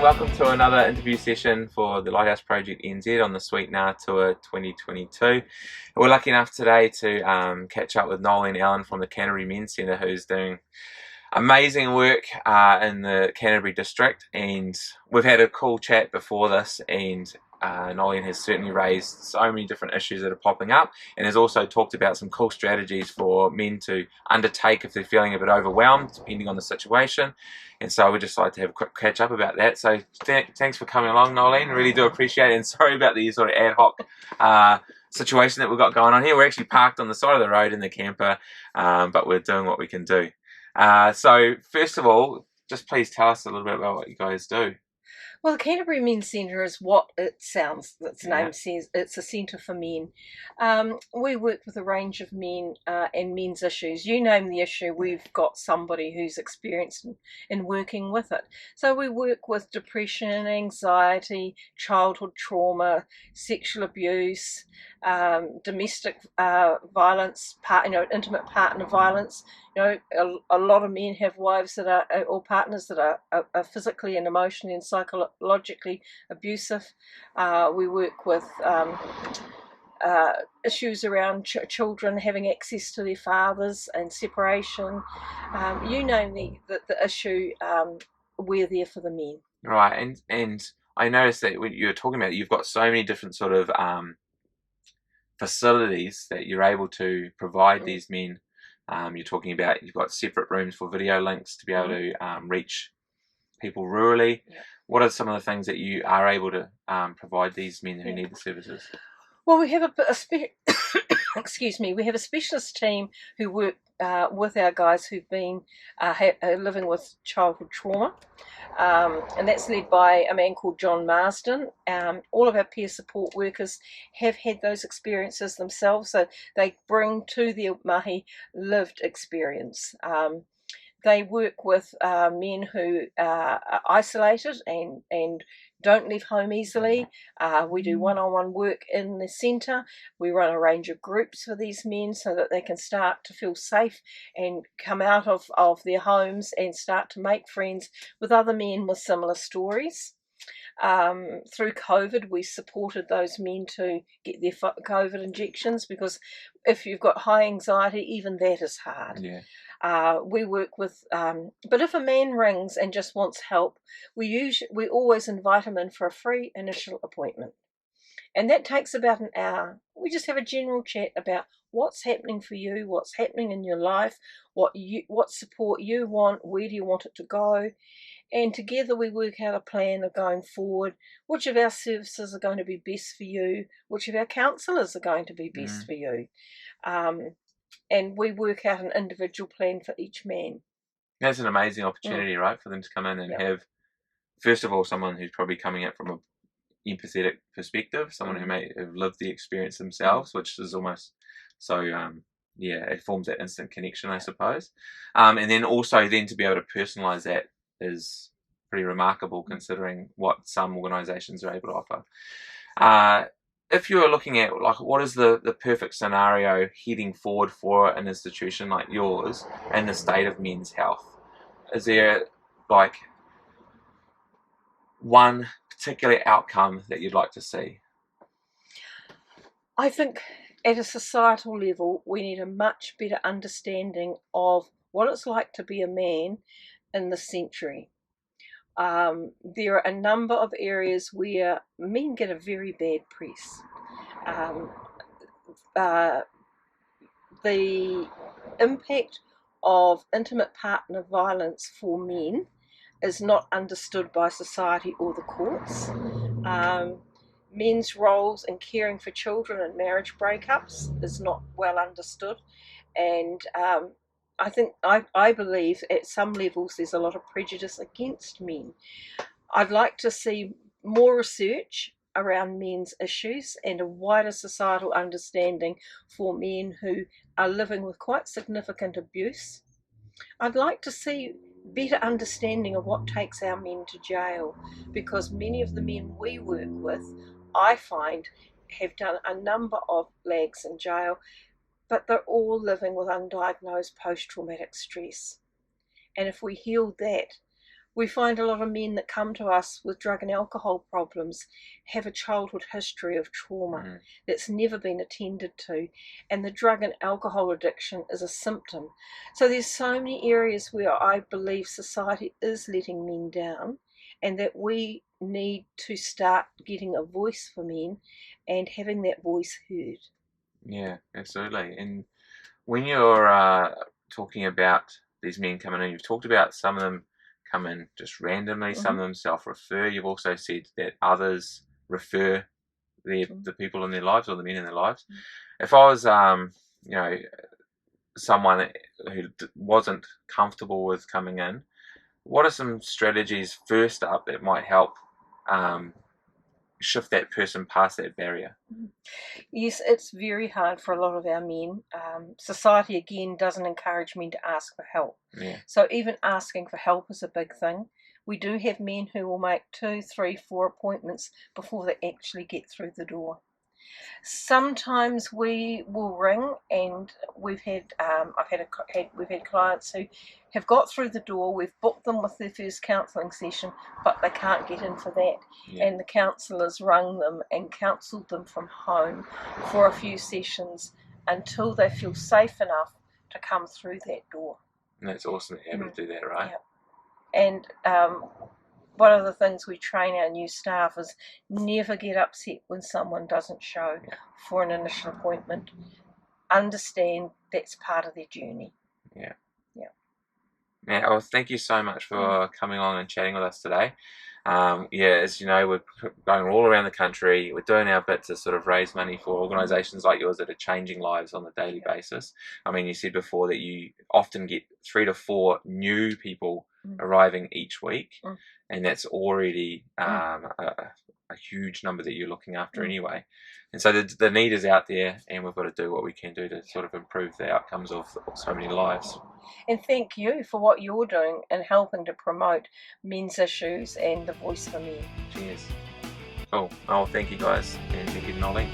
and welcome to another interview session for the Lighthouse Project NZ on the Sweet Nah Tour 2022. We're lucky enough today to catch up with Noeline and Allan from the Canterbury Men's Centre, who's doing amazing work in the Canterbury district, and we've had a cool chat before this, and Noeline has certainly raised so many different issues that are popping up, and has also talked about some cool strategies for men to undertake if they're feeling a bit overwhelmed depending on the situation. And so we'd just like to have a quick catch up about that. So thanks for coming along, Noeline. Really do appreciate it, and sorry about the sort of ad hoc situation that we've got going on here. We're actually parked on the side of the road in the camper, but we're doing what we can do. So first of all, just please tell us a little bit about what you guys do. Well, the Canterbury Men's Centre is what its name says. It's a centre for men. We work with a range of men and men's issues. You name the issue, we've got somebody who's experienced in working with it. So we work with depression, anxiety, childhood trauma, sexual abuse, domestic violence, intimate partner violence. A lot of men have wives that are, or partners that are physically and emotionally and psychologically abusive. We work with issues around children having access to their fathers and separation. You name the issue, we're there for the men. Right, and I noticed that when you're talking about it, you've got so many different sort of facilities that you're able to provide these men. You're talking about you've got separate rooms for video links to be able to reach people rurally. Yeah. What are some of the things that you are able to provide these men who need the services? Well, we have excuse me, we have a specialist team who work with our guys who've been living with childhood trauma, and that's led by a man called John Marsden. All of our peer support workers have had those experiences themselves, so they bring to their mahi lived experience. They work with men who are isolated and don't leave home easily. We do one-on-one work in the centre. We run a range of groups for these men so that they can start to feel safe and come out of their homes and start to make friends with other men with similar stories. Through COVID, we supported those men to get their COVID injections, because if you've got high anxiety, even that is hard. Yeah. We work with, but if a man rings and just wants help, we always invite him in for a free initial appointment, and that takes about an hour. We just have a general chat about what's happening for you, what's happening in your life, what support you want, where do you want it to go, and together we work out a plan of going forward, which of our services are going to be best for you, which of our counsellors are going to be best for you. And we work out an individual plan for each man. That's an amazing opportunity, right, for them to come in and have, first of all, someone who's probably coming at from an empathetic perspective, someone who may have lived the experience themselves, which is almost so, it forms that instant connection, I suppose. And then also then to be able to personalise that is pretty remarkable, considering what some organisations are able to offer. If you were looking at what is the perfect scenario heading forward for an institution like yours and the state of men's health, is there one particular outcome that you'd like to see? I think at a societal level we need a much better understanding of what it's like to be a man in this century. There are a number of areas where men get a very bad press. The impact of intimate partner violence for men is not understood by society or the courts. Men's roles in caring for children and marriage breakups is not well understood, and I believe at some levels there's a lot of prejudice against men. I'd like to see more research around men's issues and a wider societal understanding for men who are living with quite significant abuse. I'd like to see better understanding of what takes our men to jail, because many of the men we work with, I find, have done a number of lags in jail, but they're all living with undiagnosed post-traumatic stress. And if we heal that, We find a lot of men that come to us with drug and alcohol problems have a childhood history of trauma that's never been attended to, and the drug and alcohol addiction is a symptom. So there's so many areas where I believe society is letting men down, and that we need to start getting a voice for men and having that voice heard. Yeah, absolutely. And when you're talking about these men coming in, you've talked about some of them come in just randomly, some of them self-refer. You've also said that others refer the people in their lives, or the men in their lives. If I was, you know, someone who wasn't comfortable with coming in, what are some strategies first up that might help shift that person past that barrier? Yes, it's very hard for a lot of our men. Society, again, doesn't encourage men to ask for help. Yeah. So even asking for help is a big thing. We do have men who will make 2, 3, 4 appointments before they actually get through the door. Sometimes we will ring, and we've had we've had clients who have got through the door. We've booked them with their first counselling session, but they can't get in for that, and the counsellor's rung them and counselled them from home for a few sessions until they feel safe enough to come through that door. And that's awesome to be able to do that, right? Yeah. And one of the things we train our new staff is never get upset when someone doesn't show for an initial appointment. Understand that's part of their journey. Yeah. Yeah. Yeah. Well, thank you so much for coming along and chatting with us today. As you know, we're going all around the country. We're doing our bit to sort of raise money for organisations like yours that are changing lives on a daily basis. I mean, you said before that you often get 3 to 4 new people arriving each week, and that's already a huge number that you're looking after anyway. And so the need is out there, and we've got to do what we can do to sort of improve the outcomes of so many lives. And thank you for what you're doing in helping to promote men's issues and the voice for men. Cheers. Cool. Oh, thank you guys, and thank you, Noeline.